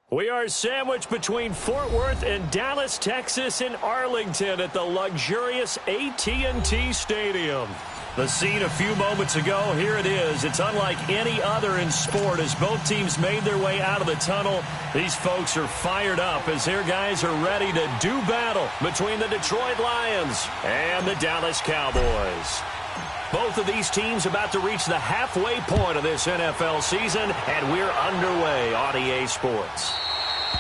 We are sandwiched between Fort Worth and Dallas, Texas in Arlington at the luxurious AT&T Stadium. The scene a few moments ago, here it is. It's unlike any other in sport as both teams made their way out of the tunnel. These folks are fired up as their guys are ready to do battle between the Detroit Lions and the Dallas Cowboys. Both of these teams about to reach the halfway point of this NFL season, and we're underway on EA Sports.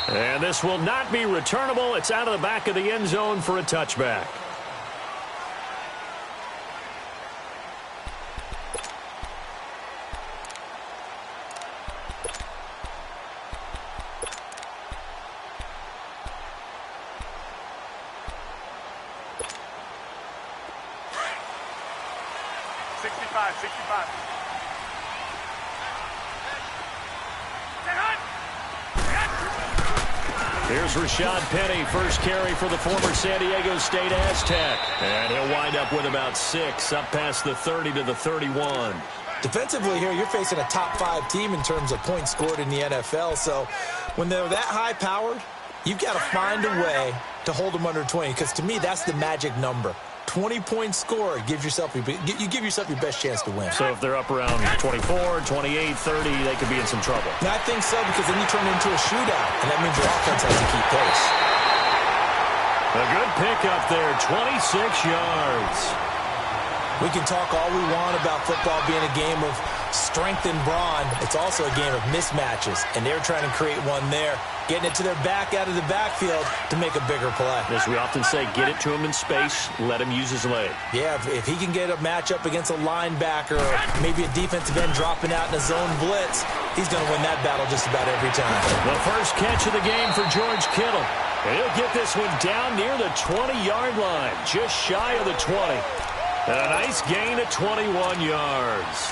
And this will not be returnable. It's out of the back of the end zone for a touchback. Here's Rashad Penny, first carry for the former San Diego State Aztec. And he'll wind up with about 6, up past the 30 to the 31. Defensively here, you're facing a top-5 team in terms of points scored in the NFL. So when they're that high-powered, you've got to find a way to hold them under 20. Because to me, that's the magic number. 20-point score gives yourself you give yourself your best chance to win. So if they're up around 24, 28, 30, they could be in some trouble. And I think so, because then you turn it into a shootout, and that means your offense has to keep pace. A good pickup there, 26 yards. We can talk all we want about football being a game of strength and brawn. It's also a game of mismatches, and they're trying to create one there, getting it to their back out of the backfield to make a bigger play. As we often say, get it to him in space, let him use his leg. Yeah, if he can get a matchup against a linebacker, or maybe a defensive end dropping out in a zone blitz, he's going to win that battle just about every time. The first catch of the game for George Kittle. He'll get this one down near the 20-yard line, just shy of the 20. And a nice gain of 21 yards.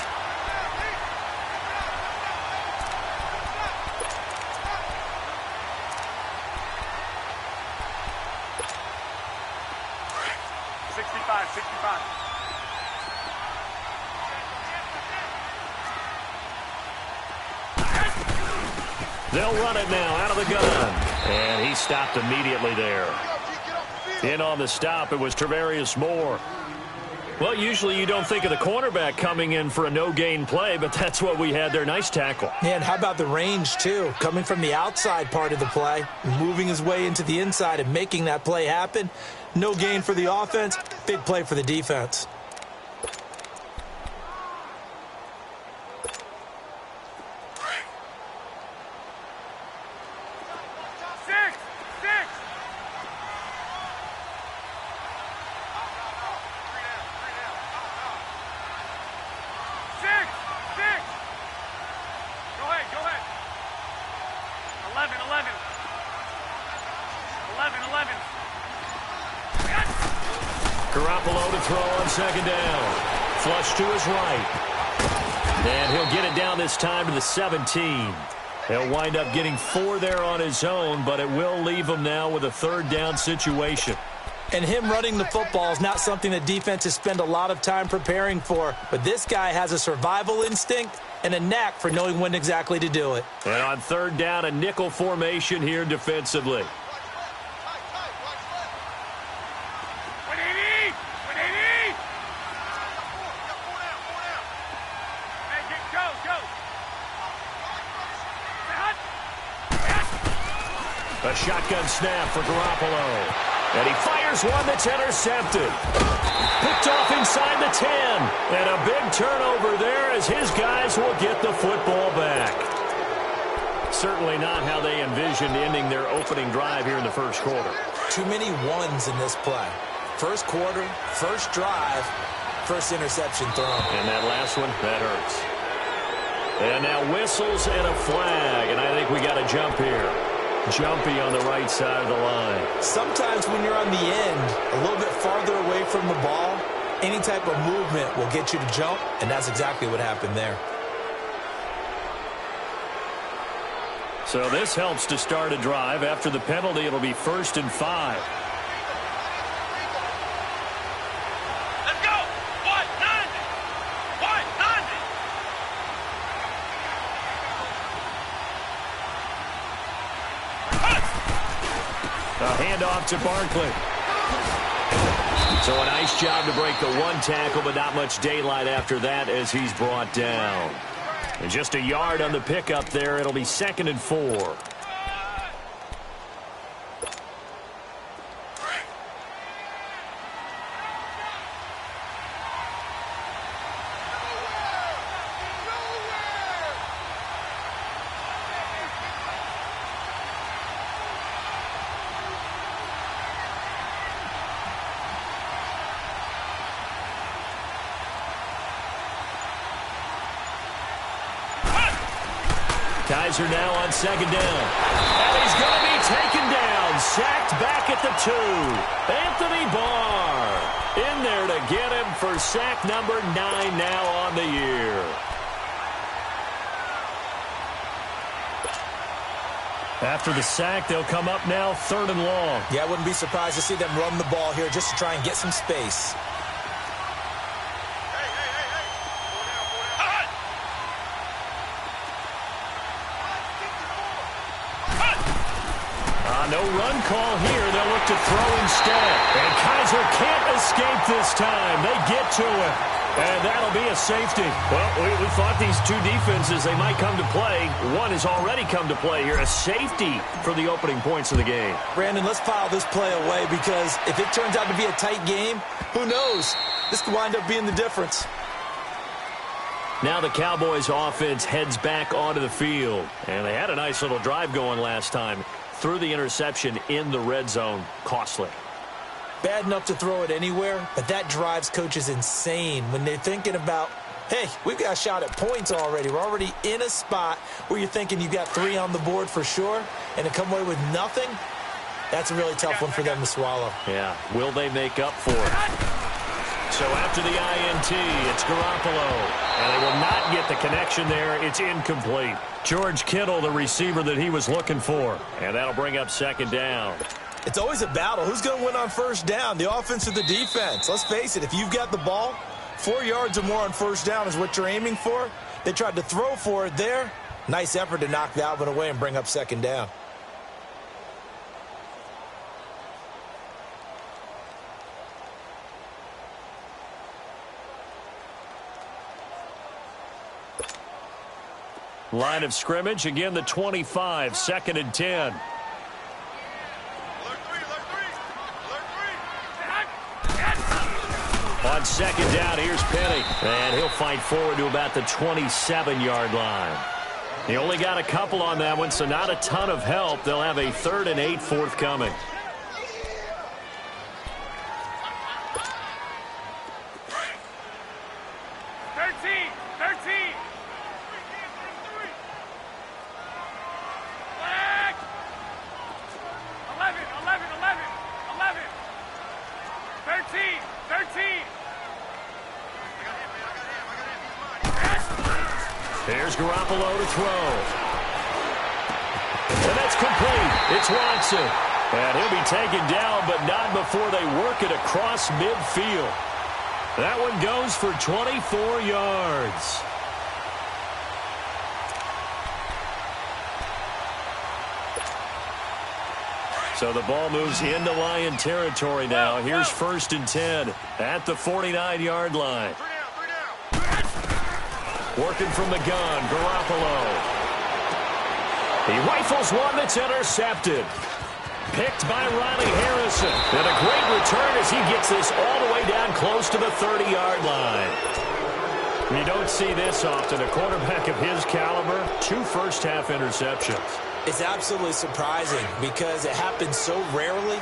They'll run it now out of the gun. And he stopped immediately there. In on the stop, it was Travarius Moore. Well, usually you don't think of the cornerback coming in for a no-gain play, but that's what we had there. Nice tackle. And how about the range, too? Coming from the outside part of the play, moving his way into the inside and making that play happen. No gain for the offense, big play for the defense. Garoppolo to throw on second down. Flush to his right. And he'll get it down this time to the 17. He'll wind up getting 4 there on his own, but it will leave him now with a third down situation. And him running the football is not something that defenses spend a lot of time preparing for. But this guy has a survival instinct and a knack for knowing when exactly to do it. And on third down, a nickel formation here defensively. A shotgun snap for Garoppolo. And he fires one that's intercepted. Picked off inside the 10. And a big turnover there as his guys will get the football back. Certainly not how they envisioned ending their opening drive here in the first quarter. Too many ones in this play. First quarter, first drive, first interception thrown. And that last one, that hurts. And now whistles and a flag. And I think we got a jump here. Jumpy on the right side of the line. Sometimes when you're on the end, a little bit farther away from the ball, any type of movement will get you to jump, and that's exactly what happened there. So this helps to start a drive. After the penalty, it'll be 1st and 5. Let's go! 190! 190! A handoff to Barkley. So a nice job to break the one tackle, but not much daylight after that as he's brought down. And just a yard on the pickup there. It'll be 2nd and 4. Kaiser now on 2nd down. And he's going to be taken down. Sacked back at the 2. Anthony Barr in there to get him for sack number 9 now on the year. After the sack, they'll come up now 3rd and long. Yeah, I wouldn't be surprised to see them run the ball here just to try and get some space. No run call here. They'll look to throw instead. And Kaiser can't escape this time. They get to him. And that'll be a safety. Well, we thought these two defenses, they might come to play. One has already come to play here. A safety for the opening points of the game. Brandon, let's file this play away because if it turns out to be a tight game, who knows? This could wind up being the difference. Now the Cowboys offense heads back onto the field. And they had a nice little drive going last time. Threw the interception in the red zone. Costly. Bad enough to throw it anywhere, but that drives coaches insane when they're thinking about, hey, we've got a shot at points already. We're already in a spot where you're thinking you got 3 on the board for sure, and to come away with nothing, that's a really tough one for them to swallow. Yeah. Will they make up for it? So after the INT, it's Garoppolo. And they will not get the connection there. It's incomplete. George Kittle, the receiver that he was looking for. And that'll bring up 2nd down. It's always a battle. Who's going to win on 1st down, the offense or the defense? Let's face it, if you've got the ball, 4 yards or more on 1st down is what you're aiming for. They tried to throw for it there. Nice effort to knock that one away and bring up 2nd down. Line of scrimmage, again the 25, 2nd and 10. On 2nd down, here's Penny. And he'll fight forward to about the 27-yard line. He only got a couple on that one, so not a ton of help. They'll have a 3rd and 8 forthcoming. Here's Garoppolo to throw. And that's complete. It's Watson. And he'll be taken down, but not before they work it across midfield. That one goes for 24 yards. So the ball moves into Lion territory now. Here's 1st and 10 at the 49-yard line. Working from the gun, Garoppolo. He rifles one that's intercepted. Picked by Riley Harrison. And a great return as he gets this all the way down close to the 30-yard line. You don't see this often. A quarterback of his caliber, 2 first-half interceptions. It's absolutely surprising because it happens so rarely.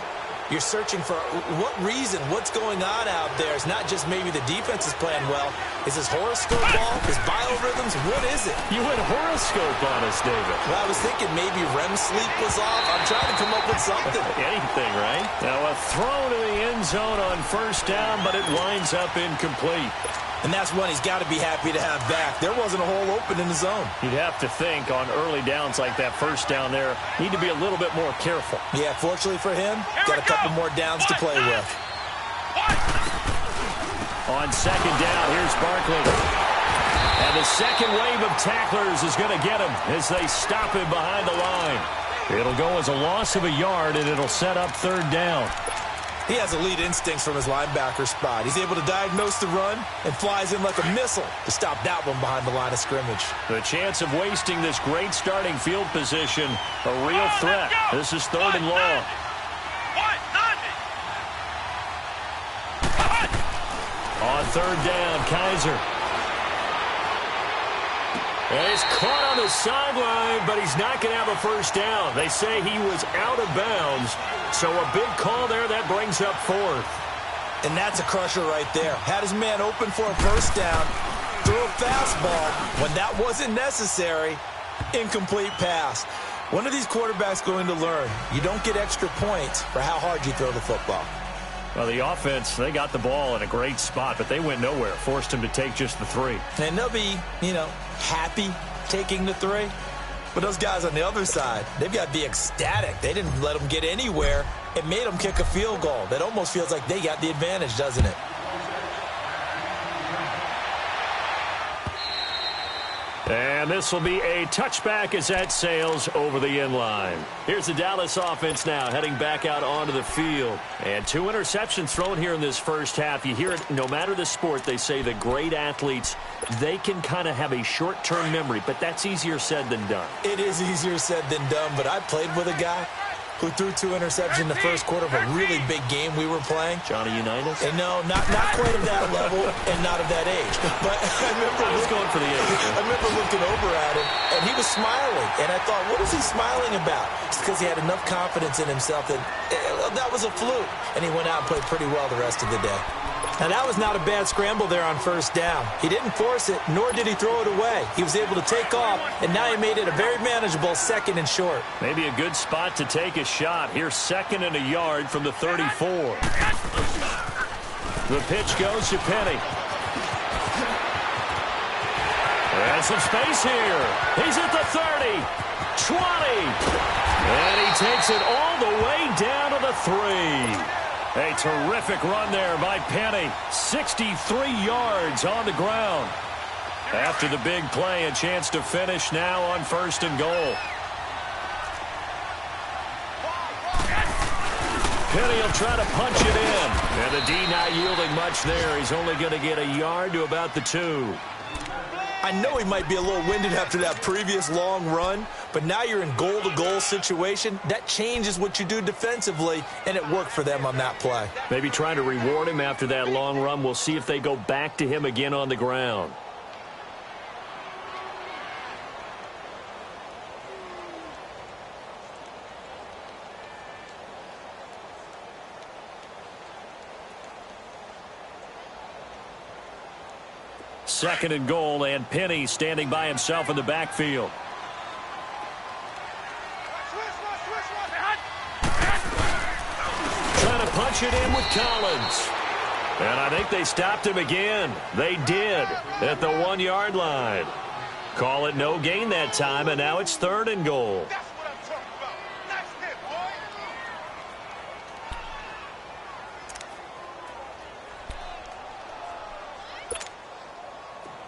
You're searching for what reason, what's going on out there. It's not just maybe the defense is playing well. Is this horoscope ball? Is biorhythms? What is it? You went horoscope on us, David. Well, I was thinking maybe REM sleep was off. I'm trying to come up with something. Anything, right? Now a throw to the end zone on 1st down, but it winds up incomplete. And that's one he's got to be happy to have back. There wasn't a hole open in the zone. You'd have to think on early downs like that 1st down there, need to be a little bit more careful. Yeah, fortunately for him, got a couple more downs to play with. On 2nd down, here's Barkley. And the second wave of tacklers is going to get him as they stop him behind the line. It'll go as a loss of a yard, and it'll set up third down. He has elite instincts from his linebacker spot. He's able to diagnose the run and flies in like a missile to stop that one behind the line of scrimmage. The chance of wasting this great starting field position, a real threat. This is third and long. On third down, Kaiser. And he's caught on the sideline, but he's not going to have a first down. They say he was out of bounds, so a big call there that brings up fourth. And that's a crusher right there. Had his man open for a first down, threw a fastball when that wasn't necessary, incomplete pass. One of these quarterbacks going to learn, you don't get extra points for how hard you throw the football. Well, the offense, they got the ball in a great spot, but they went nowhere. Forced him to take just the 3. And they'll be, happy taking the 3. But those guys on the other side, they've got to be ecstatic. They didn't let them get anywhere. It made them kick a field goal. That almost feels like they got the advantage, doesn't it? And this will be a touchback as that sails over the end line. Here's the Dallas offense now heading back out onto the field. And 2 interceptions thrown here in this first half. You hear it, no matter the sport, they say the great athletes, they can kind of have a short-term memory, but that's easier said than done. It is easier said than done, but I played with a guy who threw 2 interceptions in the first quarter of a really big game we were playing. Johnny Unitas? And no, not quite of that level and not of that age. But I was going for the age. I remember looking over at him, and he was smiling. And I thought, what is he smiling about? It's because he had enough confidence in himself that that was a fluke. And he went out and played pretty well the rest of the day. Now, that was not a bad scramble there on first down. He didn't force it, nor did he throw it away. He was able to take off, and now he made it a very manageable 2nd and short. Maybe a good spot to take a shot. Here's 2nd and a yard from the 34. The pitch goes to Penny. And some space here. He's at the 30, 20, and he takes it all the way down to the 3. A terrific run there by Penny. 63 yards on the ground. After the big play, a chance to finish now on 1st and goal. Penny will try to punch it in. And the D not yielding much there. He's only going to get a yard to about the 2. I know he might be a little winded after that previous long run, but now you're in goal-to-goal situation. That changes what you do defensively, and it worked for them on that play. Maybe trying to reward him after that long run. We'll see if they go back to him again on the ground. Second and goal, and Penny standing by himself in the backfield. Trying to punch it in with Collins. And I think they stopped him again. They did at the 1-yard line. Call it no gain that time, and now it's 3rd and goal.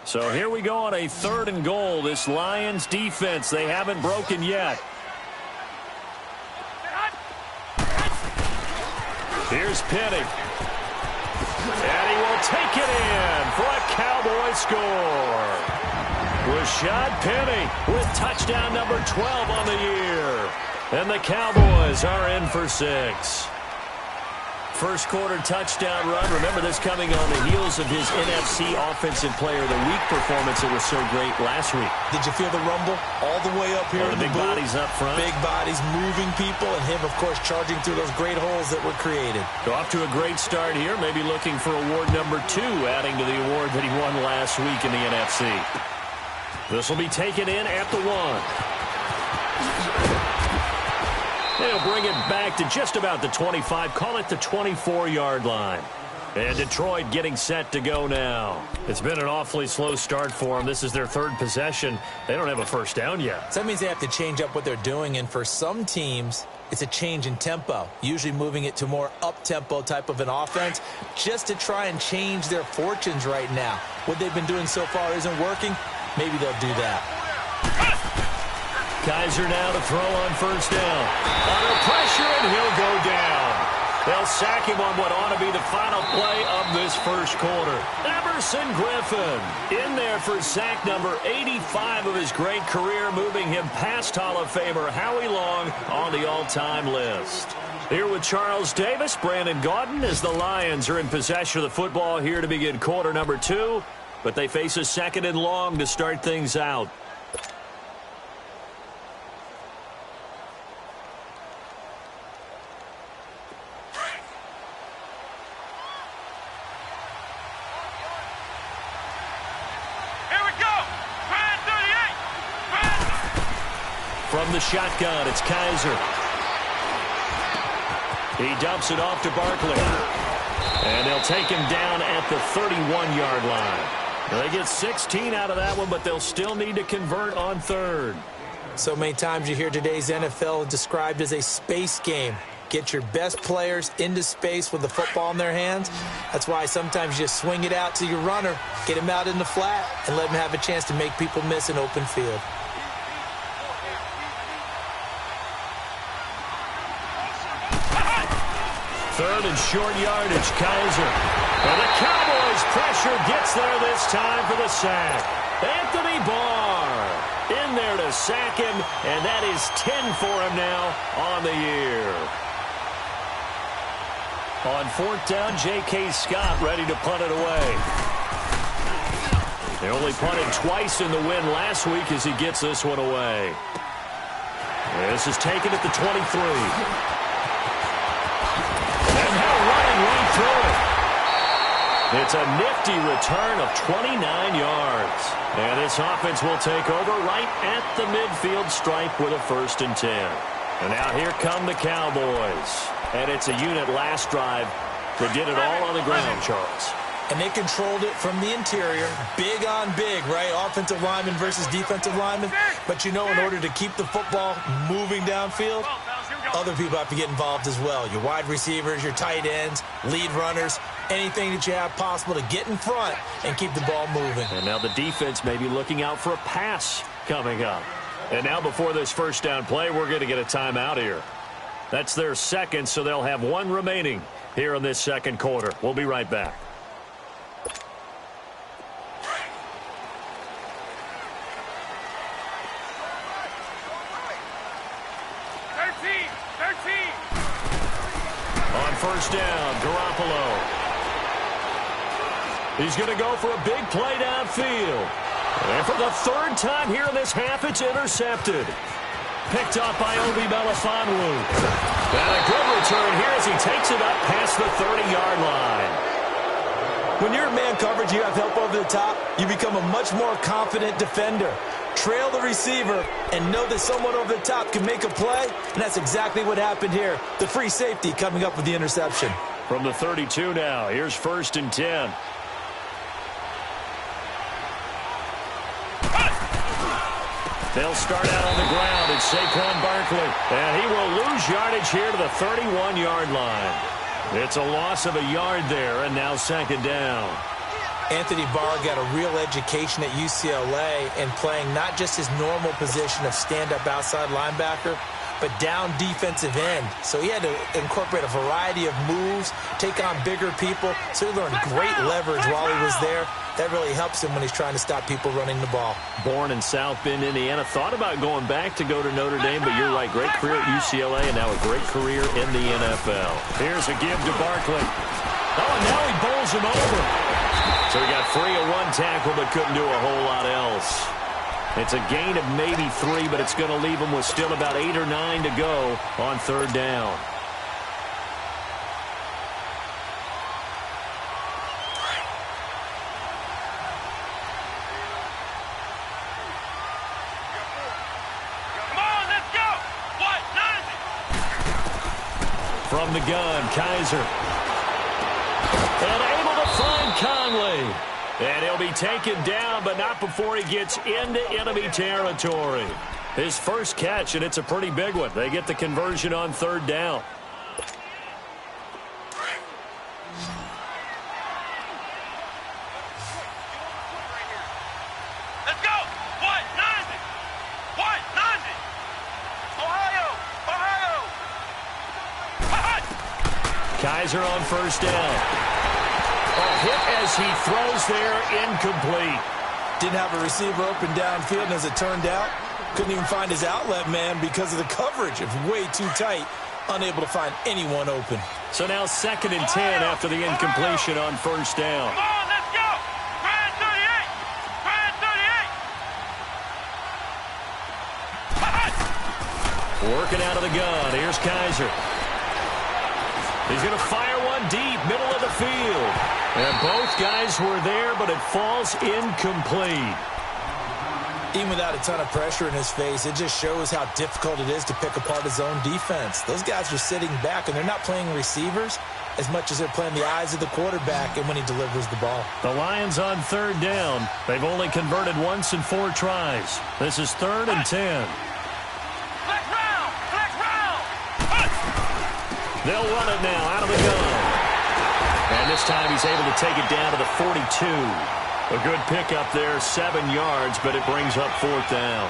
So here we go on a 3rd and goal. This Lions defense, they haven't broken yet. Here's Penny. And he will take it in for a Cowboy score. Rashad Penny with touchdown number 12 on the year. And the Cowboys are in for 6. First quarter touchdown run. Remember this coming on the heels of his NFC Offensive Player of the Week performance that was so great last week. Did you feel the rumble all the way up here in the big booth? Bodies up front. Big bodies moving people, and him, of course, charging through those great holes that were created. So off to a great start here. Maybe looking for award number 2, adding to the award that he won last week in the NFC. This will be taken in at the 1. They'll bring it back to just about the 25, call it the 24-yard line. And Detroit getting set to go now. It's been an awfully slow start for them. This is their third possession. They don't have a first down yet. So that means they have to change up what they're doing, and for some teams, it's a change in tempo, usually moving it to more up-tempo type of an offense just to try and change their fortunes right now. What they've been doing so far isn't working. Maybe they'll do that. Kaiser now to throw on first down. Under pressure, and he'll go down. They'll sack him on what ought to be the final play of this first quarter. Emerson Griffin in there for sack number 85 of his great career, moving him past Hall of Famer Howie Long on the all-time list. Here with Charles Davis, Brandon Gaudin, as the Lions are in possession of the football here to begin quarter number 2, but they face a second and long to start things out. From the shotgun, it's Kaiser. He dumps it off to Barkley. And they'll take him down at the 31-yard line. Now they get 16 out of that one, but they'll still need to convert on third. So many times you hear today's NFL described as a space game. Get your best players into space with the football in their hands. That's why sometimes you just swing it out to your runner, get him out in the flat, and let him have a chance to make people miss an open field. Third and short yardage, Kaiser. And the Cowboys' pressure gets there this time for the sack. Anthony Barr in there to sack him, and that is 10 for him now on the year. On fourth down, J.K. Scott ready to punt it away. They only punted twice in the win last week as he gets this one away. This is taken at the 23. Right through it. It's a nifty return of 29 yards. And this offense will take over right at the midfield stripe with a 1st and 10. And now here come the Cowboys. And it's a unit last drive that did it all on the ground, Charles. And they controlled it from the interior. Big on big, right? Offensive lineman versus defensive lineman. But you know, in order to keep the football moving downfield, other people have to get involved as well. Your wide receivers, your tight ends, lead runners, anything that you have possible to get in front and keep the ball moving. And now the defense may be looking out for a pass coming up. And now before this first down play, we're going to get a timeout here. That's their second, so they'll have one remaining here in this second quarter. We'll be right back. First down, Garoppolo. He's going to go for a big play downfield. And for the third time here in this half, it's intercepted. Picked up by Obi Melifonwu. And a good return here as he takes it up past the 30-yard line. When you're in man coverage, you have help over the top, you become a much more confident defender. Trail the receiver and know that someone over the top can make a play, and that's exactly what happened here. The free safety coming up with the interception. From the 32 now, here's 1st and 10. They'll start out on the ground. It's Saquon Barkley, and he will lose yardage here to the 31-yard line. It's a loss of a yard there, and now 2nd down. Anthony Barr got a real education at UCLA in playing not just his normal position of stand-up outside linebacker, but down defensive end. So he had to incorporate a variety of moves, take on bigger people. So he learned great leverage while he was there. That really helps him when he's trying to stop people running the ball. Born in South Bend, Indiana. Thought about going back to go to Notre Dame, but you're right. Great career at UCLA and now a great career in the NFL. Here's a give to Barkley. Oh, and now he bowls him over. So he got free of one tackle but couldn't do a whole lot else. It's a gain of maybe 3, but it's going to leave him with still about 8 or 9 to go on 3rd down. Come on, let's go! What? 90! From the gun, Kaiser. And able to find Conley. And he'll be taken down, but not before he gets into enemy territory. His first catch, and it's a pretty big one. They get the conversion on third down. Let's go! What? Nazi! What? Nazi! Ohio! Ohio! Kaiser on first down. A hit as he throws there, incomplete. Didn't have a receiver open downfield, and as it turned out, couldn't even find his outlet man because of the coverage. It was way too tight, unable to find anyone open. So now 2nd and 10 after the incompletion on first down. Come on, let's go! Grand 38! Grand 38! Working out of the gun. Here's Kaiser. He's going to fire one deep, middle of the field. And both guys were there, but it falls incomplete. Even without a ton of pressure in his face, it just shows how difficult it is to pick apart his own defense. Those guys are sitting back, and they're not playing receivers as much as they're playing the eyes of the quarterback and when he delivers the ball. The Lions on third down. They've only converted once in 4 tries. This is 3rd and 10. Flex round! Flex round! They'll run it now out of the gun. And this time he's able to take it down to the 42. A good pickup there, 7 yards, but it brings up 4th down.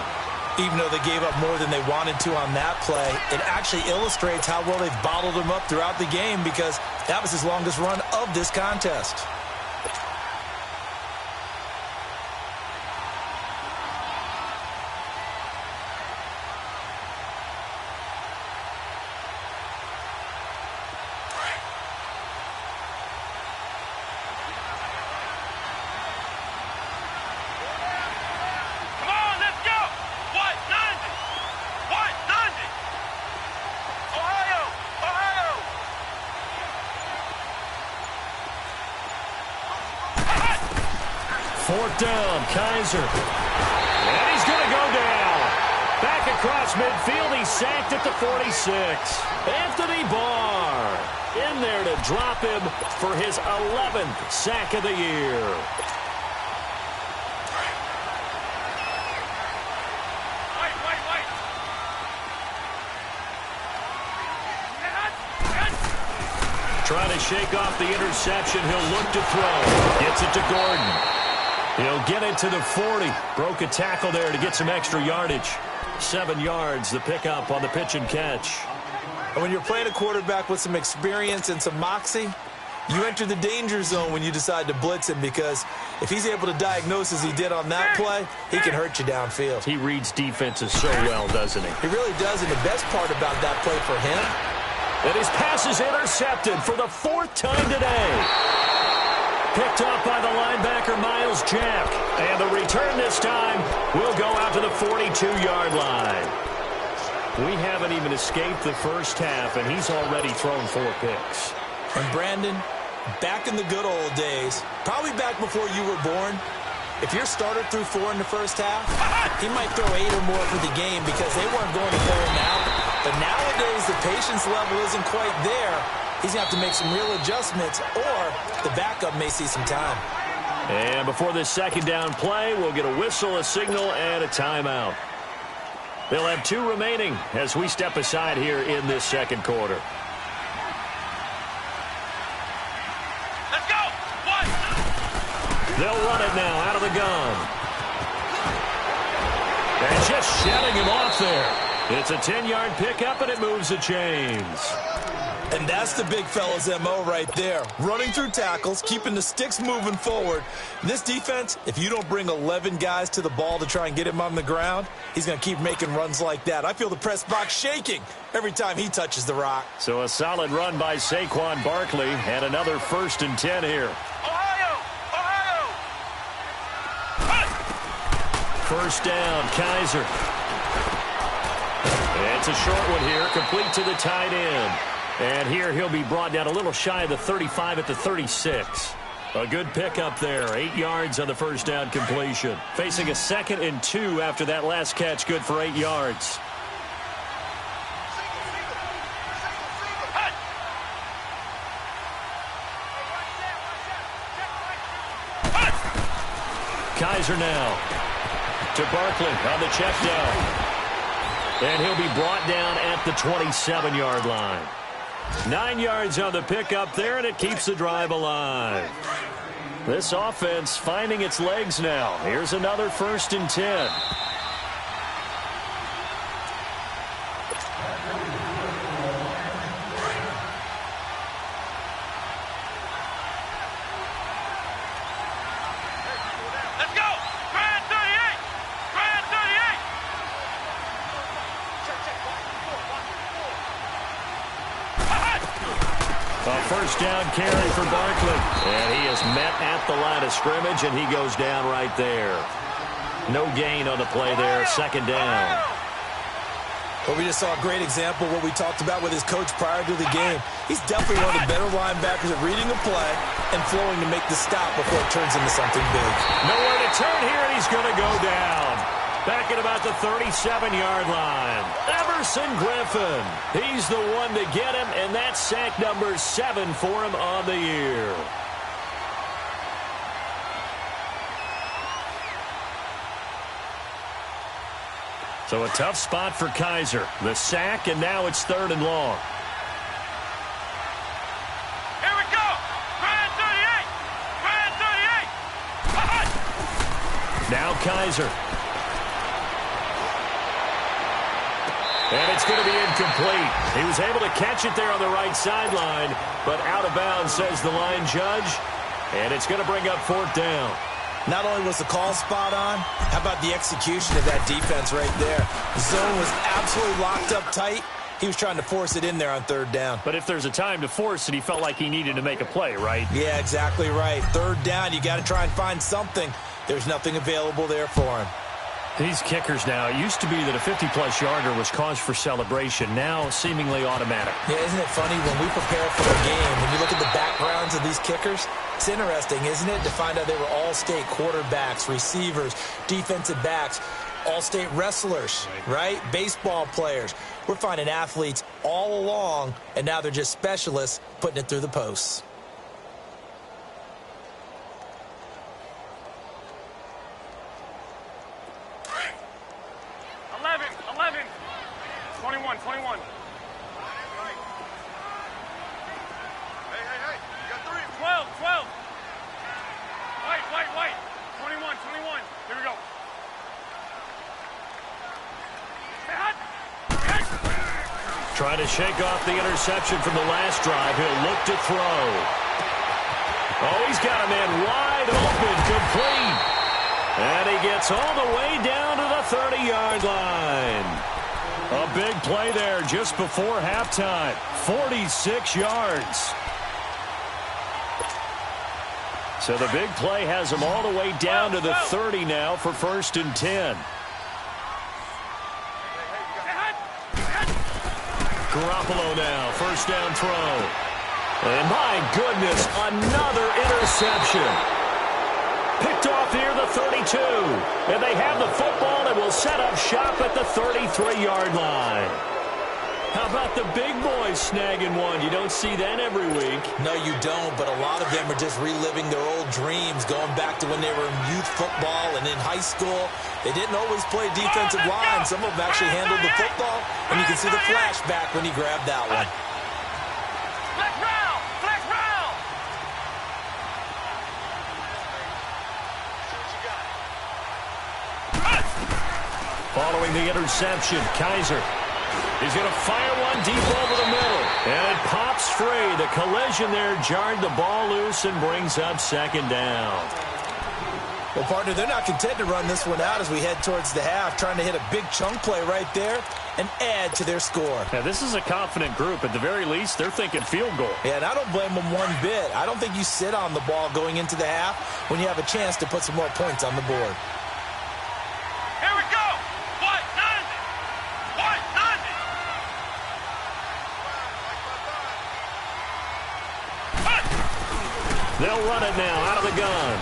Even though they gave up more than they wanted to on that play, it actually illustrates how well they've bottled him up throughout the game because that was his longest run of this contest. Fourth down, Kaiser. And he's going to go down. Back across midfield, he's sacked at the 46. Anthony Barr in there to drop him for his 11th sack of the year. Trying to shake off the interception. He'll look to throw. Gets it to Gordon. He'll get it to the 40. Broke a tackle there to get some extra yardage. 7 yards, the pickup on the pitch and catch. And when you're playing a quarterback with some experience and some moxie, you enter the danger zone when you decide to blitz him because if he's able to diagnose as he did on that play, he can hurt you downfield. He reads defenses so well, doesn't he? He really does, and the best part about that play for him, that his pass is intercepted for the 4th time today. Picked off by the linebacker, Miles Jack. And the return this time will go out to the 42-yard line. We haven't even escaped the first half, and he's already thrown 4 picks. And Brandon, back in the good old days, probably back before you were born, if your starter threw 4 in the first half, he might throw 8 or more for the game because they weren't going to pull him out. But nowadays, the patience level isn't quite there. He's going to have to make some real adjustments, or the backup may see some time. And before this second down play, we'll get a whistle, a signal, and a timeout. They'll have 2 remaining as we step aside here in this second quarter. Let's go! One! They'll run it now out of the gun. And just shutting him off there. It's a 10-yard pickup, and it moves the chains. And that's the big fella's MO right there. Running through tackles, keeping the sticks moving forward. This defense, if you don't bring 11 guys to the ball to try and get him on the ground, he's going to keep making runs like that. I feel the press box shaking every time he touches the rock. So a solid run by Saquon Barkley, and another 1st and 10 here. Ohio! Ohio! First down, Kaiser. It's a short one here, complete to the tight end. And here he'll be brought down a little shy of the 35 at the 36. A good pickup there, 8 yards on the first down completion. Facing a 2nd and 2 after that last catch, good for 8 yards. Kaiser now to Barkley on the check down. And he'll be brought down at the 27-yard line. 9 yards on the pickup there, and it keeps the drive alive. This offense finding its legs now. Here's another 1st and 10. First down carry for Barkley. And he is met at the line of scrimmage, and he goes down right there. No gain on the play there. 2nd down. Well, we just saw a great example of what we talked about with his coach prior to the game. He's definitely one of the better linebackers at reading a play and flowing to make the stop before it turns into something big. Nowhere to turn here, and he's going to go down. Back at about the 37-yard line. Everson Griffin. He's the one to get him, and that's sack number 7 for him on the year. So a tough spot for Kaiser. The sack, and now it's 3rd and long. Here we go. Ryan 38. Ryan 38. Now Kaiser. And it's going to be incomplete. He was able to catch it there on the right sideline, but out of bounds, says the line judge. And it's going to bring up 4th down. Not only was the call spot on, how about the execution of that defense right there? The zone was absolutely locked up tight. He was trying to force it in there on 3rd down. But if there's a time to force it, he felt like he needed to make a play, right? Yeah, exactly right. 3rd down, you got to try and find something. There's nothing available there for him. These kickers now, it used to be that a 50-plus yarder was cause for celebration. Now, seemingly automatic. Yeah, isn't it funny when we prepare for a game, when you look at the backgrounds of these kickers, it's interesting, isn't it, to find out they were all-state quarterbacks, receivers, defensive backs, all-state wrestlers, right? Baseball players. We're finding athletes all along, and now they're just specialists putting it through the posts. Trying to shake off the interception from the last drive. He'll look to throw. Oh, he's got a man wide open, complete. And he gets all the way down to the 30-yard line. A big play there just before halftime. 46 yards. So the big play has him all the way down to the 30 now for 1st and 10. Garoppolo now, 1st down throw. And my goodness, another interception. Picked off near the 32. And they have the football and will set up shop at the 33-yard line. How about the big boys snagging one? You don't see that every week. No, you don't, but a lot of them are just reliving their old dreams, going back to when they were in youth football and in high school. They didn't always play defensive line. Some of them actually handled the football, and you can see the flashback when he grabbed that one. Flex round! Flex round! Following the interception, Kaiser. He's going to fire one deep over the middle. And it pops free. The collision there jarred the ball loose and brings up 2nd down. Well, partner, they're not content to run this one out as we head towards the half, trying to hit a big chunk play right there and add to their score. Now, this is a confident group. At the very least, they're thinking field goal. Yeah, and I don't blame them one bit. I don't think you sit on the ball going into the half when you have a chance to put some more points on the board. Here we go! What? None! What? None! They'll run it now out of the gun.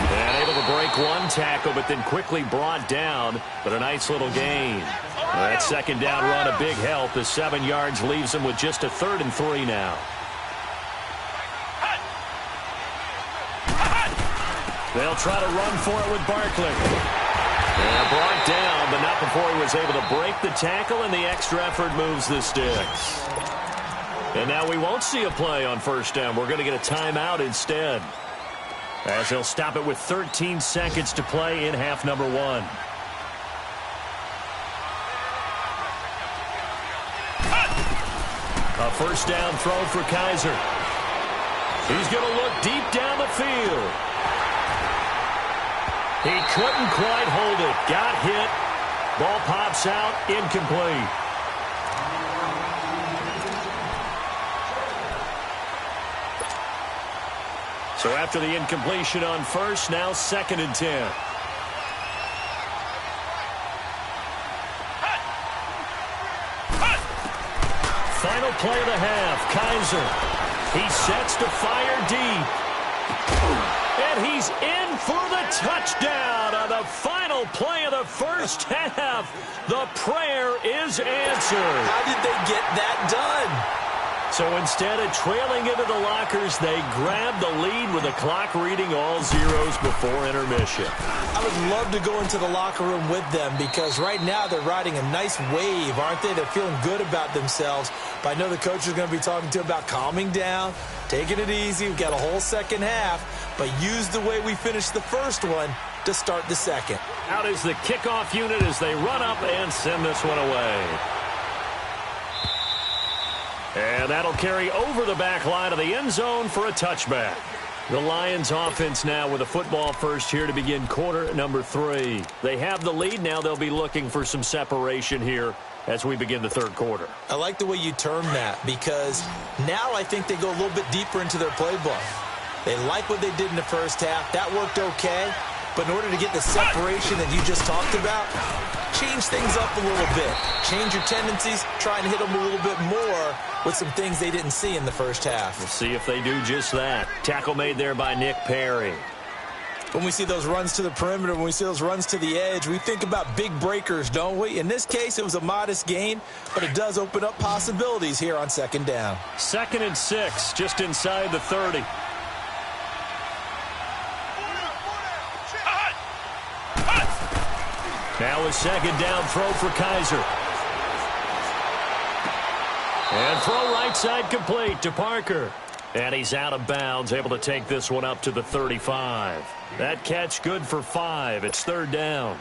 And able to break one tackle, but then quickly brought down. But a nice little gain. That 2nd down run a big help. The 7 yards leaves them with just a 3rd and 3 now. They'll try to run for it with Barkley. And brought down, but not before he was able to break the tackle, and the extra effort moves the sticks. And now we won't see a play on first down. We're going to get a timeout instead, as they'll stop it with 13 seconds to play in half number 1. A first down throw for Kaiser. He's going to look deep down the field. He couldn't quite hold it. Got hit. Ball pops out. Incomplete. So after the incompletion on first, now 2nd and 10. Final play of the half. Kaiser. He sets to fire deep. And he's in for the touchdown on the final play of the first half. The prayer is answered. How did they get that done? So instead of trailing into the lockers, they grab the lead with the clock reading all zeros before intermission. I would love to go into the locker room with them because right now they're riding a nice wave, aren't they? They're feeling good about themselves. But I know the coach is going to be talking to them about calming down, taking it easy. We've got a whole second half, but use the way we finished the first one to start the second. Out is the kickoff unit as they run up and send this one away. And that'll carry over the back line of the end zone for a touchback. The Lions offense now with a football first here to begin quarter number 3. They have the lead. Now they'll be looking for some separation here as we begin the third quarter. I like the way you term that because now I think they go a little bit deeper into their playbook. They like what they did in the first half. That worked okay. But in order to get the separation that you just talked about, change things up a little bit. Change your tendencies. Try and hit them a little bit more with some things they didn't see in the first half. We'll see if they do just that. Tackle made there by Nick Perry. When we see those runs to the perimeter, when we see those runs to the edge, we think about big breakers, don't we? In this case, it was a modest gain, but it does open up possibilities here on second down. 2nd and 6, just inside the 30. Now a second down throw for Kaiser. And throw right side complete to Parker. And he's out of bounds, able to take this one up to the 35. That catch good for 5. It's 3rd down.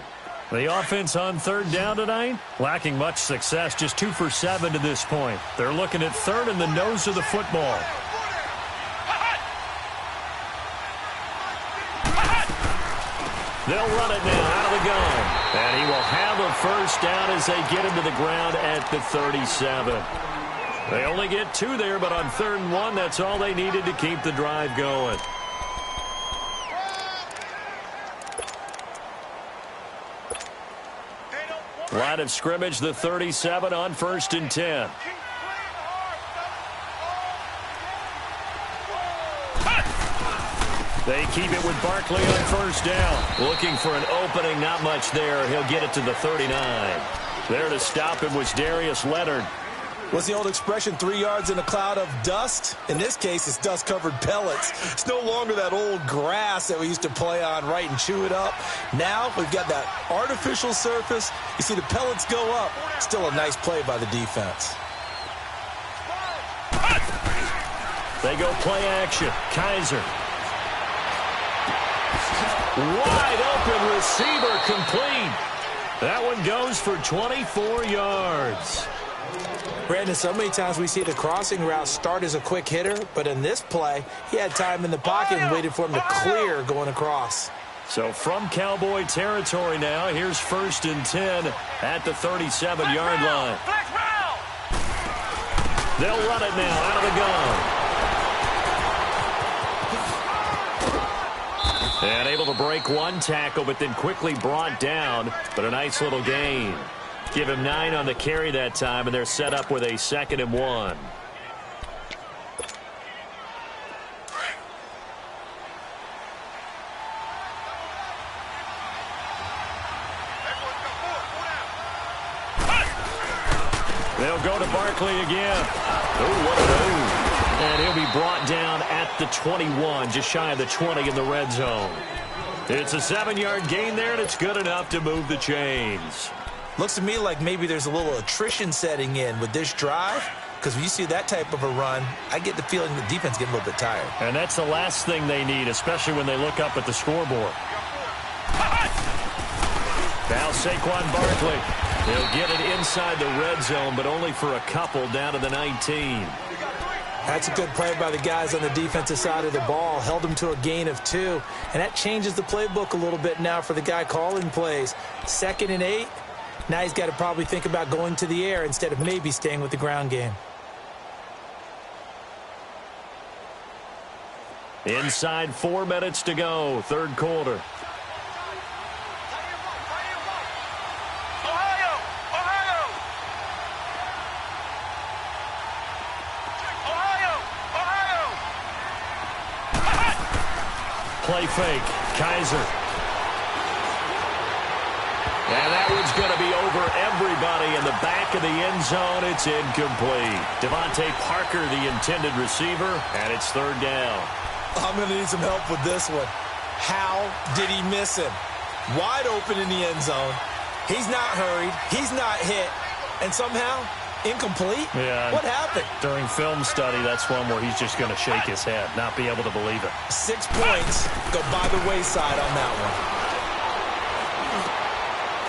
The offense on 3rd down tonight, lacking much success, just 2 for 7 to this point. They're looking at 3rd in the nose of the football. They'll run it now out of the gun. And he will have a first down as they get him to the ground at the 37. They only get 2 there, but on 3rd and 1, that's all they needed to keep the drive going. Line of scrimmage, the 37 on 1st and 10. They keep it with Barkley on 1st down. Looking for an opening, not much there. He'll get it to the 39. There to stop him was Darius Leonard. What's the old expression, 3 yards in a cloud of dust? In this case, it's dust-covered pellets. It's no longer that old grass that we used to play on, right, and chew it up. Now we've got that artificial surface. You see the pellets go up. Still a nice play by the defense. They go play action. Kaiser. Wide open receiver complete. That one goes for 24 yards. Brandon, so many times we see the crossing route start as a quick hitter, but in this play, he had time in the pocket and waited for him to clear going across. So from Cowboy territory now, here's 1st and 10 at the 37-yard line. They'll run it now out of the gun. And able to break one tackle, but then quickly brought down, but a nice little gain. Give him 9 on the carry that time, and they're set up with a 2nd and 1. They'll go to Barkley again. Oh, what a move. And he'll be brought down at the 21, just shy of the 20 in the red zone. It's a 7-yard gain there, and it's good enough to move the chains. Looks to me like maybe there's a little attrition setting in with this drive, because when you see that type of a run, I get the feeling the defense getting a little bit tired. And that's the last thing they need, especially when they look up at the scoreboard. Now Saquon Barkley. He'll get it inside the red zone, but only for a couple down to the 19. That's a good play by the guys on the defensive side of the ball. Held them to a gain of 2. And that changes the playbook a little bit now for the guy calling plays. 2nd and 8. Now he's got to probably think about going to the air instead of maybe staying with the ground game. Inside 4 minutes to go, third quarter. Play fake. Kaiser. And that one's going to be over everybody in the back of the end zone. It's incomplete. Devontae Parker, the intended receiver, and it's third down. I'm going to need some help with this one. How did he miss him? Wide open in the end zone. He's not hurried. He's not hit. And somehow, incomplete? Yeah. What happened? During film study, that's one where he's just going to shake his head, not be able to believe it. 6 points go by the wayside on that one.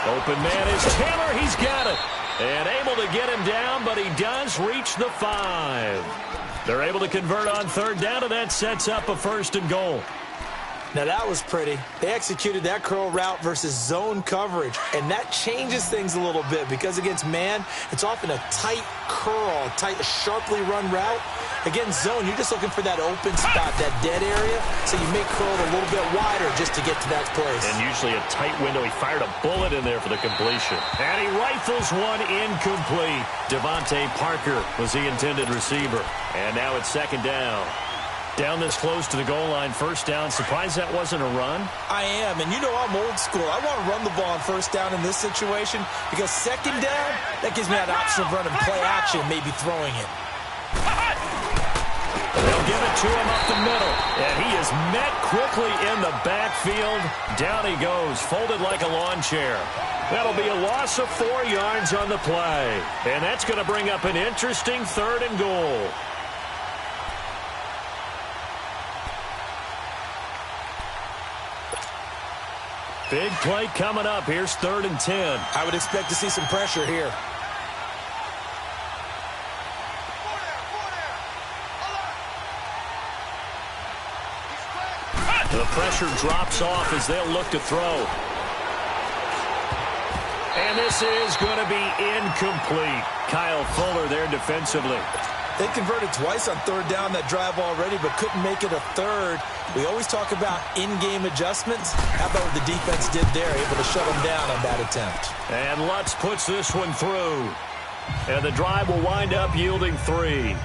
Open man is Taylor. He's got it. And able to get him down, but he does reach the 5. They're able to convert on third down, and that sets up a 1st and goal. Now, that was pretty. They executed that curl route versus zone coverage, and that changes things a little bit because against man, it's often a tight curl, tight, sharply run route. Against zone, you're just looking for that open spot, that dead area, so you may curl it a little bit wider just to get to that place. And usually a tight window. He fired a bullet in there for the completion. And he rifles one incomplete. Devontae Parker was the intended receiver. And now it's 2nd down. Down this close to the goal line, 1st down. Surprised that wasn't a run? I am, and you know I'm old school. I want to run the ball on 1st down in this situation because 2nd down, that gives me that option of running play action, maybe throwing it. They'll give it to him up the middle, and he is met quickly in the backfield. Down he goes, folded like a lawn chair. That'll be a loss of 4 yards on the play, and that's going to bring up an interesting 3rd and goal. Big play coming up. Here's 3rd and 10. I would expect to see some pressure here. The pressure drops off as they'll look to throw. And this is going to be incomplete. Kyle Fuller there defensively. They converted twice on 3rd down that drive already, but couldn't make it a 3rd. We always talk about in-game adjustments. How about what the defense did there, able to shut them down on that attempt. And Lutz puts this one through. And the drive will wind up yielding 3.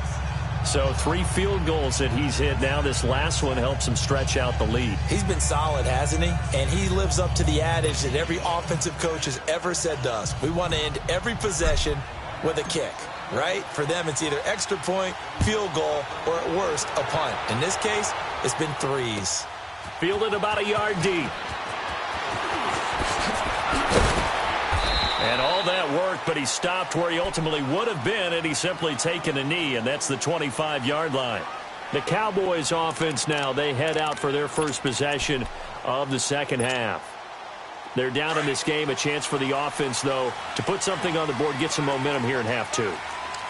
So 3 field goals that he's hit now. This last one helps him stretch out the lead. He's been solid, hasn't he? And he lives up to the adage that every offensive coach has ever said to us. We want to end every possession with a kick, right? For them, it's either extra point, field goal, or at worst, a punt. In this case, it's been 3s. Fielded about a yard deep. And all that worked, but he stopped where he ultimately would have been had he simply taken a knee, and that's the 25-yard line. The Cowboys offense now, they head out for their first possession of the 2nd half. They're down in this game, a chance for the offense, though, to put something on the board, get some momentum here in half 2.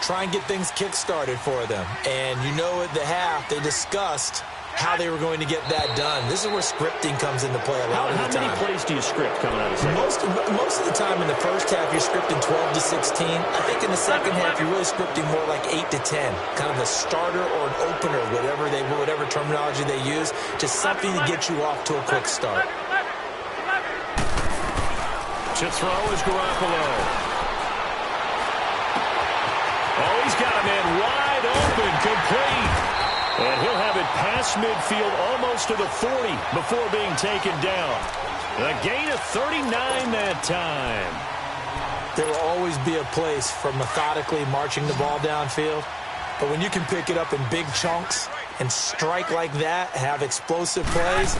Try and get things kick-started for them. And you know at the half, they discussed how they were going to get that done. This is where scripting comes into play a lot of the time. How many plays do you script coming out of the second? Most of the time in the first half, you're scripting 12 to 16. I think in the second half, you're really scripting more like 8 to 10. Kind of a starter or an opener, whatever terminology they use, just something to get you off to a quick start. To throw is Garoppolo. Oh, he's got him in wide open, complete. And he'll have it past midfield almost to the 40 before being taken down. A gain of 39 that time. There will always be a place for methodically marching the ball downfield. But when you can pick it up in big chunks and strike like that, have explosive plays,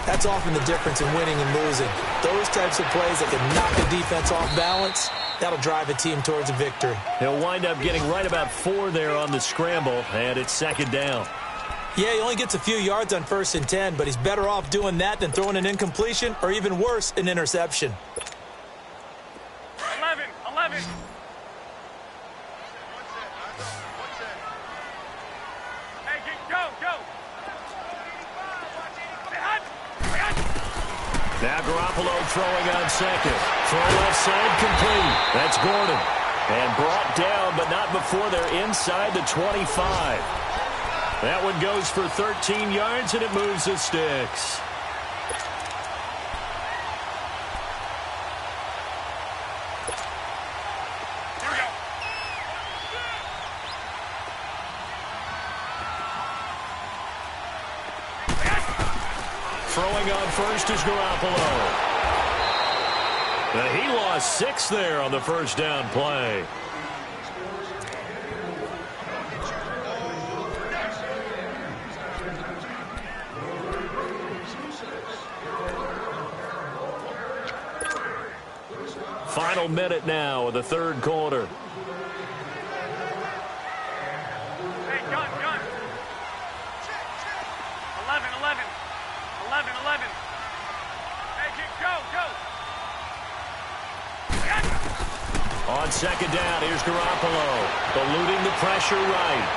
that's often the difference in winning and losing. Those types of plays that can knock a defense off balance, that'll drive a team towards a victory. He'll wind up getting right about 4 there on the scramble, and it's second down. Yeah, he only gets a few yards on 1st and 10, but he's better off doing that than throwing an incompletion or even worse, an interception. 11. Hey, go. Now Garoppolo throwing on second. Throw left side complete. That's Gordon. And brought down, but not before they're inside the 25. That one goes for 13 yards, and it moves the sticks. Here we go. Throwing on first is Garoppolo. He lost 6 there on the first down play. Final minute now of the third quarter. Hey, gun. 11. Hey, go. On second down, here's Garoppolo. Eluding the pressure right.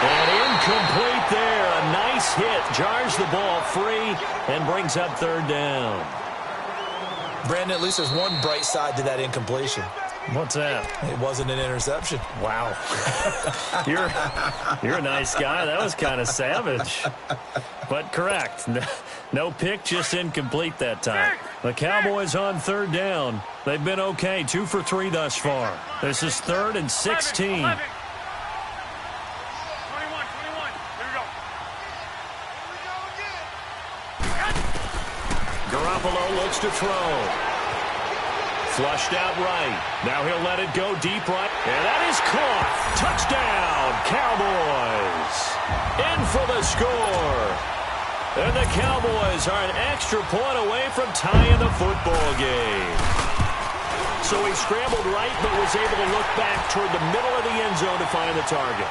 And incomplete there. A nice hit. Jars the ball free and brings up third down. Brandon, at least there's one bright side to that incompletion. What's that? It wasn't an interception. Wow. You're a nice guy. That was kind of savage. But correct. No pick, just incomplete that time. The Cowboys on third down. They've been okay. 2 for 3 thus far. This is 3rd and 16. 21. Here we go. Garoppolo looks to throw. Flushed out right. Now he'll let it go deep right. And that is caught. Touchdown, Cowboys. In for the score. And the Cowboys are an extra point away from tying the football game. So he scrambled right, but was able to look back toward the middle of the end zone to find the target.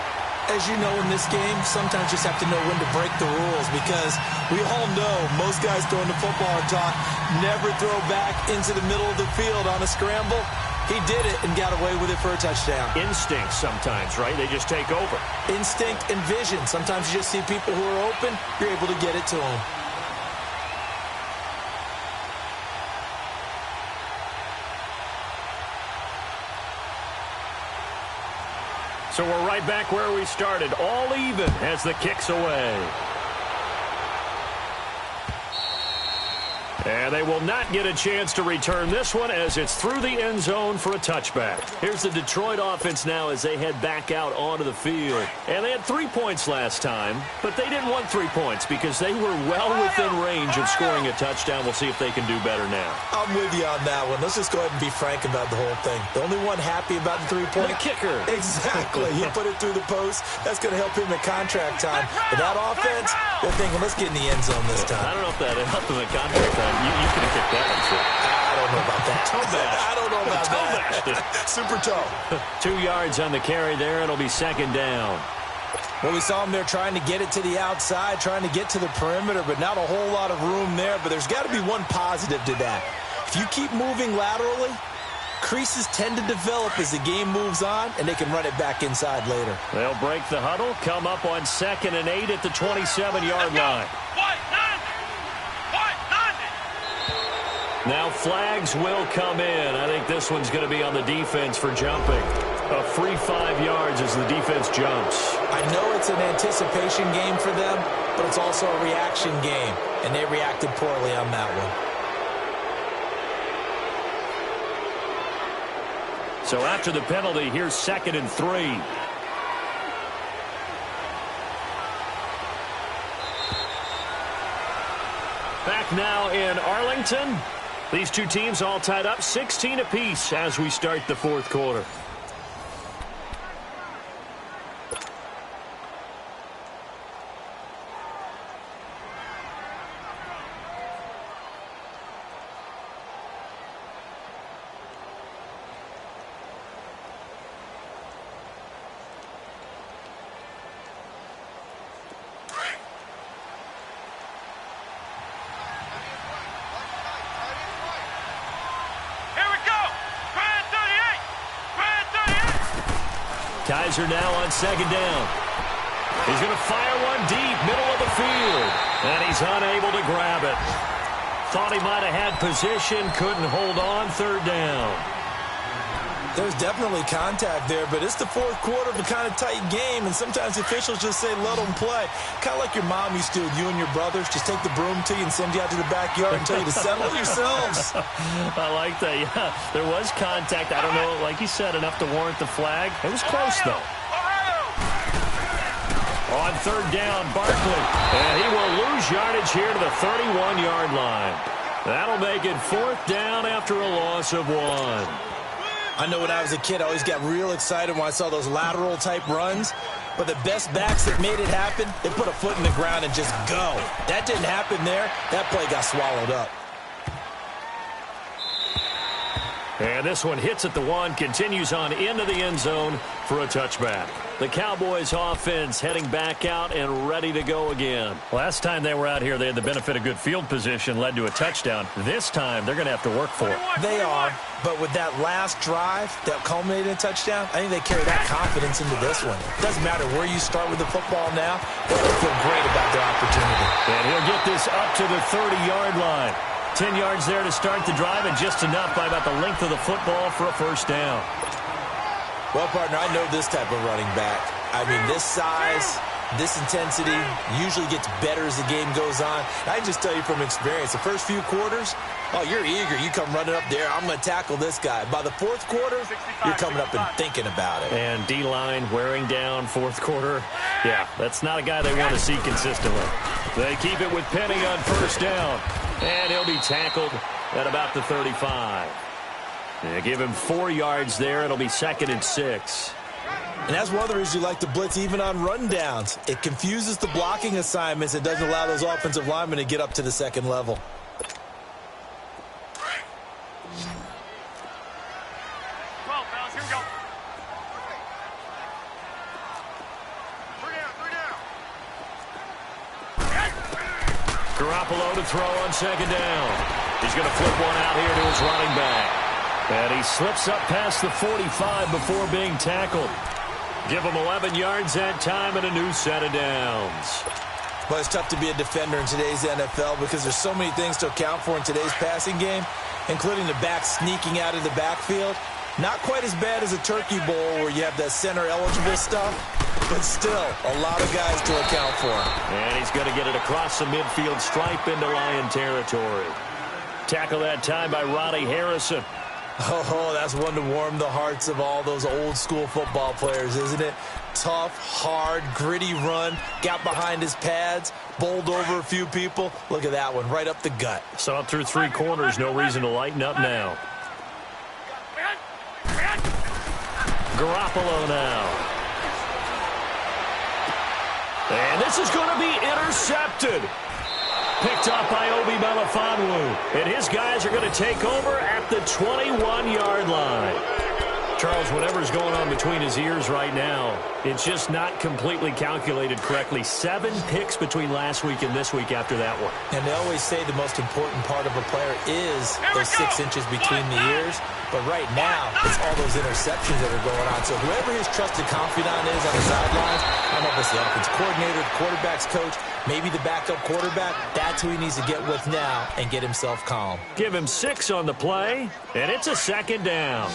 As you know, in this game, sometimes you just have to know when to break the rules because we all know most guys throwing the football are taught never throw back into the middle of the field on a scramble. He did it and got away with it for a touchdown. Instinct sometimes, right? They just take over. Instinct and vision. Sometimes you just see people who are open, you're able to get it to them. So we're right back where we started, all even as the kick's away. And they will not get a chance to return this one as it's through the end zone for a touchback. Here's the Detroit offense now as they head back out onto the field. And they had 3 points last time, but they didn't want 3 points because they were well within range of scoring a touchdown. We'll see if they can do better now. I'm with you on that one. Let's just go ahead and be frank about the whole thing. The only one happy about the 3-point. The kicker. Exactly. He put it through the post. That's going to help him at contract time. But that offense, they're thinking, let's get in the end zone this time. I don't know if that helped them at contract time. You could have kicked that one, too. I don't know about that. Toe bash. I don't know about Toe that. bashed it. Super toe. 2 yards on the carry there. It'll be second down. Well, we saw him there trying to get it to the outside, trying to get to the perimeter, but not a whole lot of room there. But there's got to be one positive to that. If you keep moving laterally, creases tend to develop as the game moves on, and they can run it back inside later. They'll break the huddle, come up on 2nd and 8 at the 27-yard line. Now flags will come in. I think this one's going to be on the defense for jumping. A free 5 yards as the defense jumps. I know it's an anticipation game for them, but it's also a reaction game, and they reacted poorly on that one. So after the penalty, here's 2nd and 3. Back now in Arlington. These two teams all tied up 16 apiece as we start the fourth quarter. Kaiser now on second down. He's going to fire one deep, middle of the field. And he's unable to grab it. Thought he might have had position, couldn't hold on, third down. There's definitely contact there, but it's the fourth quarter of a kind of tight game, and sometimes officials just say, let them play. Kind of like your mom used to with you and your brothers. Just take the broom to you and send you out to the backyard and tell you to settle yourselves. I like that, yeah. There was contact. I don't know, like you said, enough to warrant the flag. It was close, though. On third down, Barkley. And he will lose yardage here to the 31-yard line. That'll make it fourth down after a loss of 1. I know when I was a kid, I always got real excited when I saw those lateral-type runs. But the best backs that made it happen, they put a foot in the ground and just go. That didn't happen there. That play got swallowed up. And this one hits at the 1, continues on into the end zone for a touchback. The Cowboys offense heading back out and ready to go again. Last time they were out here, they had the benefit of good field position, led to a touchdown. This time, they're going to have to work for it. They are, but with that last drive that culminated in a touchdown, I think they carry that confidence into this one. It doesn't matter where you start with the football now, they're going to feel great about their opportunity. And he'll get this up to the 30-yard line. 10 yards there to start the drive, and just enough by about the length of the football for a first down. Well, partner, I know this type of running back. I mean, this size, this intensity usually gets better as the game goes on. I can just tell you from experience, the first few quarters, oh, you're eager. You come running up there, I'm going to tackle this guy. By the fourth quarter, you're coming up and thinking about it. And D-line wearing down fourth quarter. Yeah, that's not a guy they want to see consistently. They keep it with Penny on first down. And he'll be tackled at about the 35. They give him 4 yards there. It'll be 2nd and 6. And that's one of the reasons you like to blitz even on rundowns. It confuses the blocking assignments. It doesn't allow those offensive linemen to get up to the second level. Well, fellas, here we go. 3 down. Garoppolo to throw on second down. He's going to flip one out here to his running back. And he slips up past the 45 before being tackled. Give him 11 yards that time and a new set of downs. Well, it's tough to be a defender in today's NFL because there's so many things to account for in today's passing game, including the back sneaking out of the backfield. Not quite as bad as a turkey bowl where you have that center-eligible stuff, but still a lot of guys to account for. And he's going to get it across the midfield stripe into Lion territory. Tackle that time by Ronnie Harrison. Oh, that's one to warm the hearts of all those old-school football players, isn't it? Tough, hard, gritty run, got behind his pads, bowled over a few people. Look at that one, right up the gut. Saw it through 3 corners, no reason to lighten up now. Garoppolo now. And this is going to be intercepted. Picked up by Obi Melifonwu. And his guys are going to take over at the 21-yard line. Charles, whatever's going on between his ears right now, it's just not completely calculated correctly. 7 picks between last week and this week after that one. And they always say the most important part of a player is those 6 inches between the ears. But right now, it's all those interceptions that are going on. So whoever his trusted confidant is on the sidelines, I don't know if it's the offense coordinator, the quarterback's coach, maybe the backup quarterback, that's who he needs to get with now and get himself calm. Give him 6 on the play, and it's a 2nd down.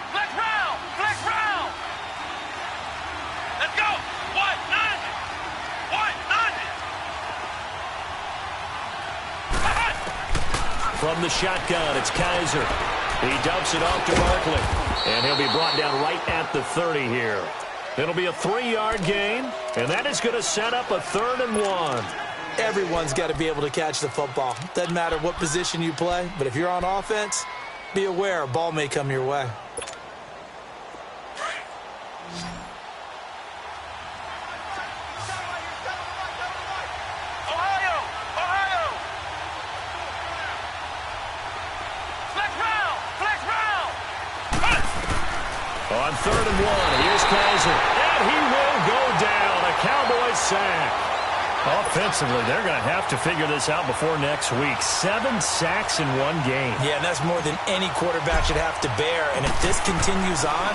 Flex round! Flex round! Let's go! What? None! What? None! From the shotgun, it's Kaiser. He dumps it off to Barkley. And he'll be brought down right at the 30 here. It'll be a 3-yard gain, and that is going to set up a 3rd and 1. Everyone's got to be able to catch the football. Doesn't matter what position you play, but if you're on offense, be aware a ball may come your way. On 3rd and 1, here's Kaiser. And he will go down. A Cowboys sack. Offensively, they're going to have to figure this out before next week. 7 sacks in one game. Yeah, and that's more than any quarterback should have to bear. And if this continues on,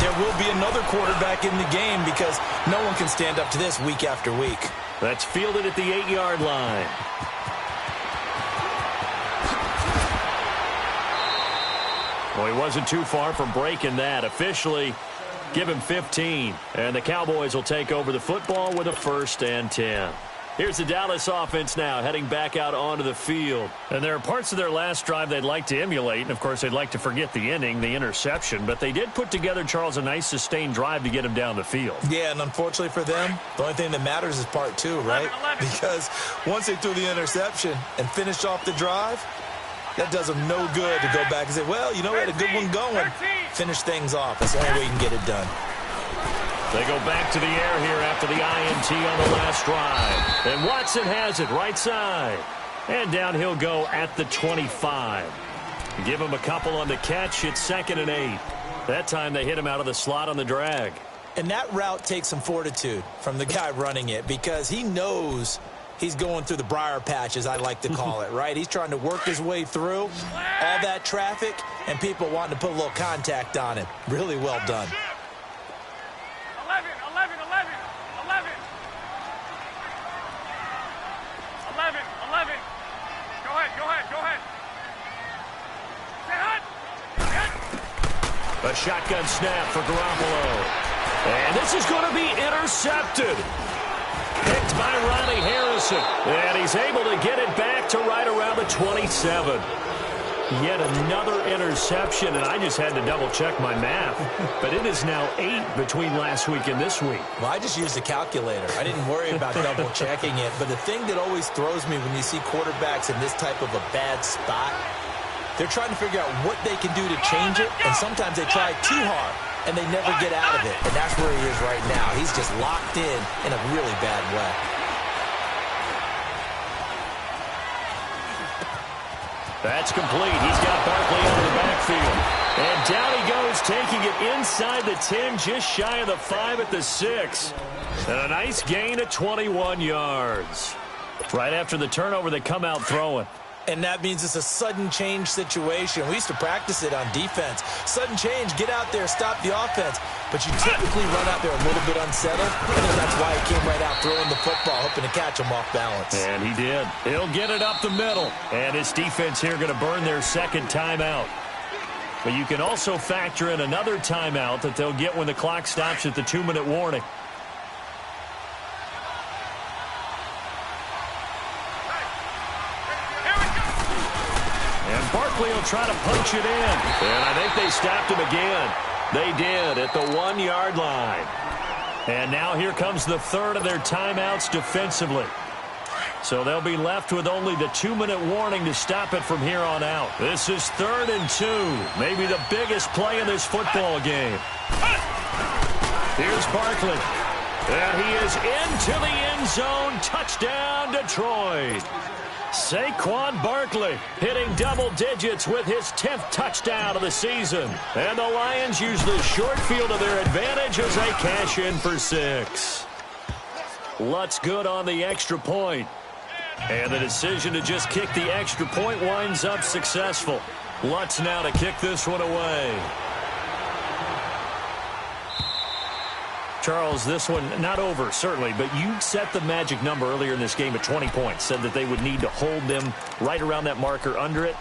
there will be another quarterback in the game because no one can stand up to this week after week. That's fielded at the 8-yard line. Well, he wasn't too far from breaking that. Officially, give him 15. And the Cowboys will take over the football with a 1st and 10. Here's the Dallas offense now heading back out onto the field. And there are parts of their last drive they'd like to emulate. And, of course, they'd like to forget the inning, the interception. But they did put together, Charles, a nice sustained drive to get him down the field. Yeah, and unfortunately for them, the only thing that matters is part 2, right? 11. Because once they threw the interception and finished off the drive, that does them no good to go back and say, well, you know, we had a good one going. Finish things off. That's the only way you can get it done. They go back to the air here after the INT on the last drive. And Watson has it right side. And down he'll go at the 25. Give him a couple on the catch. It's 2nd and 8. That time they hit him out of the slot on the drag. And that route takes some fortitude from the guy running it because he knows he's going through the briar patch, as I like to call it, right? He's trying to work his way through all that traffic and people wanting to put a little contact on him. Really well done. 11. 11. Go ahead. A shotgun snap for Garoppolo. And this is going to be intercepted. Picked by Ronnie Harrison. And he's able to get it back to right around the 27. Yet another interception, and I just had to double-check my math. But it is now 8 between last week and this week. Well, I just used a calculator. I didn't worry about double-checking it. But the thing that always throws me when you see quarterbacks in this type of a bad spot, they're trying to figure out what they can do to change it, and sometimes they try too hard, and they never get out of it. And that's where he is right now. He's just locked in a really bad way. That's complete. He's got Barkley out of the backfield. And down he goes, taking it inside the 10, just shy of the 5 at the 6. And a nice gain of 21 yards. Right after the turnover, they come out throwing. And that means it's a sudden change situation. We used to practice it on defense. Sudden change, get out there, stop the offense. But you typically run out there a little bit unsettled. I think that's why he came right out throwing the football, hoping to catch him off balance. And he did. He'll get it up the middle. And his defense here going to burn their 2nd timeout. But you can also factor in another timeout that they'll get when the clock stops at the 2-minute warning. Barkley will try to punch it in. And I think they stopped him again. They did at the 1-yard line. And now here comes the 3rd of their timeouts defensively. So they'll be left with only the 2-minute warning to stop it from here on out. This is 3rd and 2. Maybe the biggest play in this football game. Here's Barkley. And he is into the end zone. Touchdown, Detroit. Saquon Barkley hitting double digits with his 10th touchdown of the season. And the Lions use the short field to their advantage as they cash in for 6. Lutz good on the extra point. And the decision to just kick the extra point winds up successful. Lutz now to kick this one away. Charles, this one not over, certainly, but you set the magic number earlier in this game at 20 points, said that they would need to hold them right around that marker under it.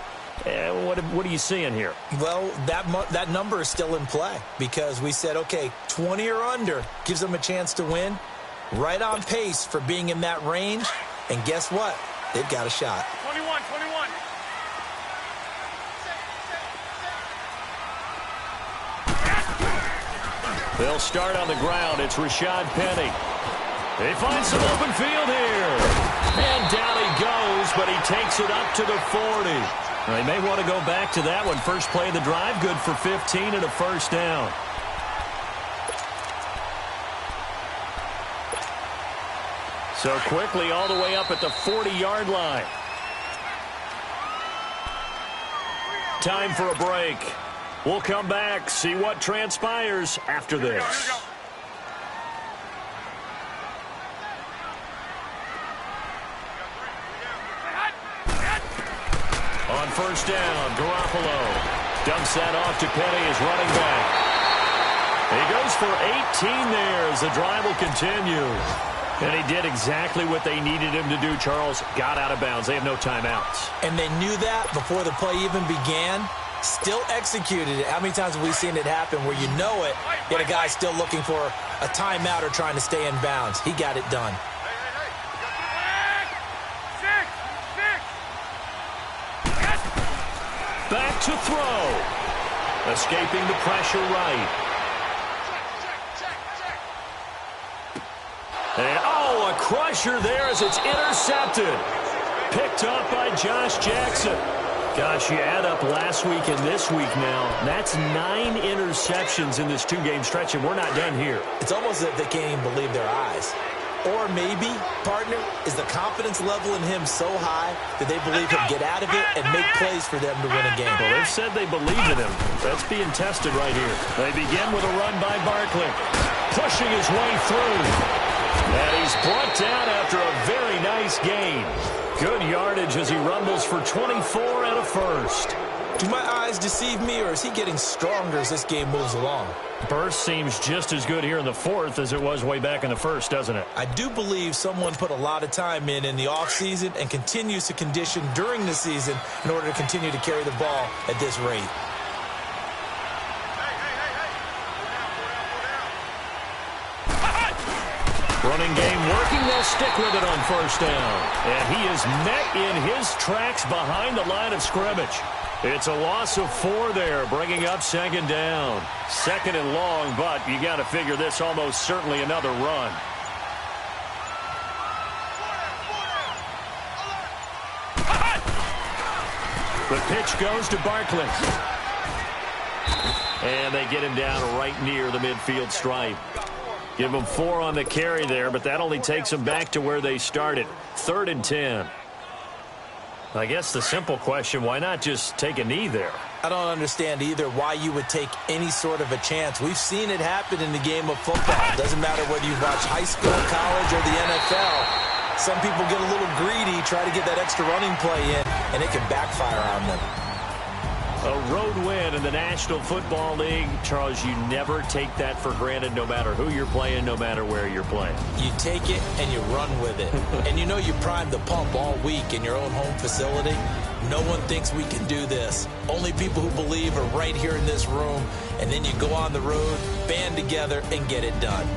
What are you seeing here? Well, that number is still in play because we said, okay, 20 or under gives them a chance to win. Right on pace for being in that range. And guess what? They've got a shot. 21. They'll start on the ground. It's Rashad Penny. They find some open field here. And down he goes, but he takes it up to the 40. They may want to go back to that one. First play of the drive, good for 15 and a 1st down. So quickly all the way up at the 40-yard line. Time for a break. We'll come back, see what transpires after this. On first down, Garoppolo dumps that off to Penny as running back. He goes for 18 there as the drive will continue. And he did exactly what they needed him to do, Charles. Got out of bounds. They have no timeouts. And they knew that before the play even began. Still executed it. How many times have we seen it happen where you know it, yet a guy still looking for a timeout or trying to stay in bounds? He got it done. Back to throw. Escaping the pressure right. And, a crusher there as it's intercepted. Picked up by Josh Jackson. Gosh, you add up last week and this week now. That's 9 interceptions in this 2-game stretch, and we're not done here. It's almost as if they can't even believe their eyes. Or maybe, partner, is the confidence level in him so high that they believe he'll get out of it and make plays for them to win a game. Well, they've said they believe in him. That's being tested right here. They begin with a run by Barkley. Pushing his way through. And he's brought down after a very nice gain. Good yardage as he rumbles for 24 and a first. Do my eyes deceive me, or is he getting stronger as this game moves along? Burst seems just as good here in the fourth as it was way back in the first, doesn't it? I do believe someone put a lot of time in the offseason and continues to condition during the season in order to continue to carry the ball at this rate. Running game working. They'll stick with it on first down. And he is met in his tracks behind the line of scrimmage. It's a loss of 4 there, bringing up second down. Second and long, but you got to figure this almost certainly another run. The pitch goes to Barkley. And they get him down right near the midfield stripe. Give them 4 on the carry there, but that only takes them back to where they started. 3rd and 10. I guess the simple question, why not just take a knee there? I don't understand either why you would take any sort of a chance. We've seen it happen in the game of football. It doesn't matter whether you watch high school, college, or the NFL. Some people get a little greedy, try to get that extra running play in, and it can backfire on them. A road win in the National Football League. Charles, you never take that for granted no matter who you're playing, no matter where you're playing. You take it and you run with it. And you know you primed the pump all week in your own home facility. No one thinks we can do this. Only people who believe are right here in this room. And then you go on the road, band together, and get it done.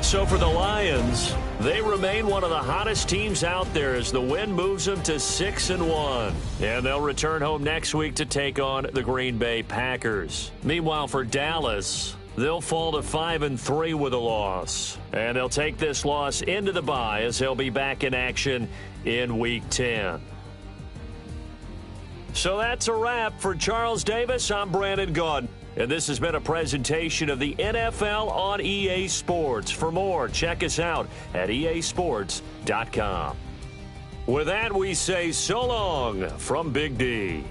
So for the Lions, they remain one of the hottest teams out there as the win moves them to 6-1. And they'll return home next week to take on the Green Bay Packers. Meanwhile, for Dallas, they'll fall to 5-3 with a loss. And they'll take this loss into the bye as they'll be back in action in Week 10. So that's a wrap for Charles Davis. I'm Brandon Gaudin. And this has been a presentation of the NFL on EA Sports. For more, check us out at easports.com. With that, we say so long from Big D.